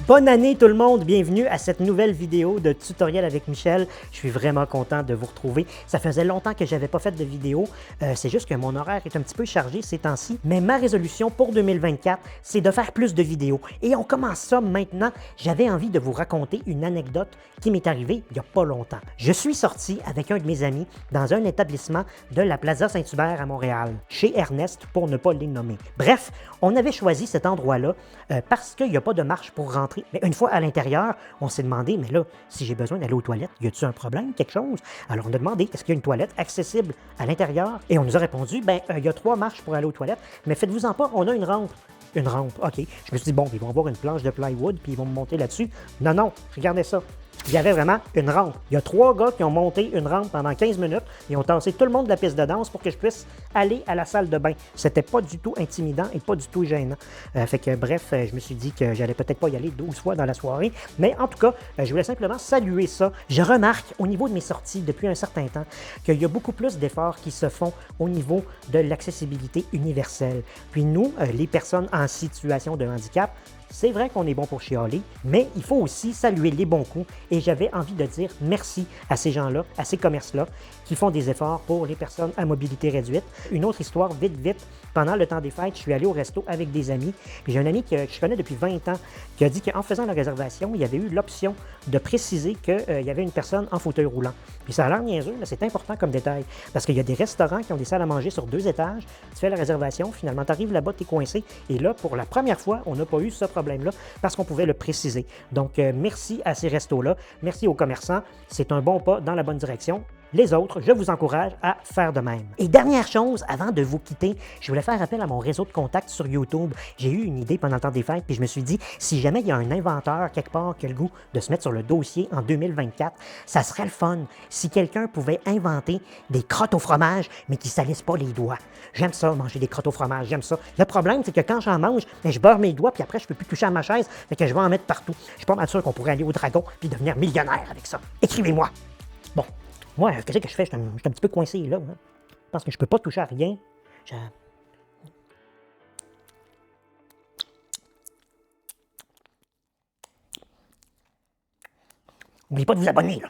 Bonne année tout le monde, bienvenue à cette nouvelle vidéo de tutoriel avec Michel. Je suis vraiment content de vous retrouver. Ça faisait longtemps que je n'avais pas fait de vidéo, c'est juste que mon horaire est un petit peu chargé ces temps-ci, mais ma résolution pour 2024, c'est de faire plus de vidéos. Et on commence ça maintenant. J'avais envie de vous raconter une anecdote qui m'est arrivée il n'y a pas longtemps. Je suis sorti avec un de mes amis dans un établissement de la Plaza Saint-Hubert à Montréal, chez Ernest pour ne pas les nommer. Bref, on avait choisi cet endroit-là parce qu'il n'y a pas de marche pour rentrer. Mais une fois à l'intérieur, on s'est demandé, mais là, si j'ai besoin d'aller aux toilettes, y a-t-il un problème, quelque chose? Alors on a demandé, est-ce qu'il y a une toilette accessible à l'intérieur? Et on nous a répondu, ben, il y a 3 marches pour aller aux toilettes, mais faites-vous-en pas, on a une rampe. Une rampe, OK. Je me suis dit, bon, ils vont avoir une planche de plywood, puis ils vont me monter là-dessus. Non, non, regardez ça. Il y avait vraiment une rampe. Il y a 3 gars qui ont monté une rampe pendant 15 minutes et ont tassé tout le monde de la piste de danse pour que je puisse aller à la salle de bain. C'était pas du tout intimidant et pas du tout gênant. Bref, je me suis dit que j'allais peut-être pas y aller 12 fois dans la soirée, mais en tout cas, je voulais simplement saluer ça. Je remarque au niveau de mes sorties depuis un certain temps qu'il y a beaucoup plus d'efforts qui se font au niveau de l'accessibilité universelle. Puis nous, les personnes en situation de handicap, c'est vrai qu'on est bon pour chialer, mais il faut aussi saluer les bons coups et j'avais envie de dire merci à ces gens-là, à ces commerces-là qui font des efforts pour les personnes à mobilité réduite. Une autre histoire, vite, pendant le temps des fêtes, je suis allé au resto avec des amis. Puis j'ai un ami que je connais depuis 20 ans qui a dit qu'en faisant la réservation, il y avait eu l'option de préciser qu'il y avait une personne en fauteuil roulant. Puis ça a l'air niaiseux, mais c'est important comme détail parce qu'il y a des restaurants qui ont des salles à manger sur 2 étages. Tu fais la réservation, finalement, tu arrives là-bas, tu es coincé. Et là, pour la première fois, on n'a pas eu ce problème-là parce qu'on pouvait le préciser. Donc, merci à ces restos-là. Merci aux commerçants. C'est un bon pas dans la bonne direction. Les autres, je vous encourage à faire de même. Et dernière chose, avant de vous quitter, je voulais faire appel à mon réseau de contacts sur YouTube. J'ai eu une idée pendant le temps des fêtes, puis je me suis dit, si jamais il y a un inventeur quelque part qui a le goût de se mettre sur le dossier en 2024, ça serait le fun si quelqu'un pouvait inventer des crottes au fromage, mais qui ne salissent pas les doigts. J'aime ça, manger des crottes au fromage, j'aime ça. Le problème, c'est que quand j'en mange, je beurre mes doigts, puis après, je ne peux plus toucher à ma chaise, fait que je vais en mettre partout. Je suis pas mal sûr qu'on pourrait aller au Dragon, puis devenir millionnaire avec ça. Écrivez-moi. Bon. Moi, qu'est-ce que je fais? Je suis un petit peu coincé là. Hein? Parce que je peux pas toucher à rien. N'oubliez pas de vous abonner, là.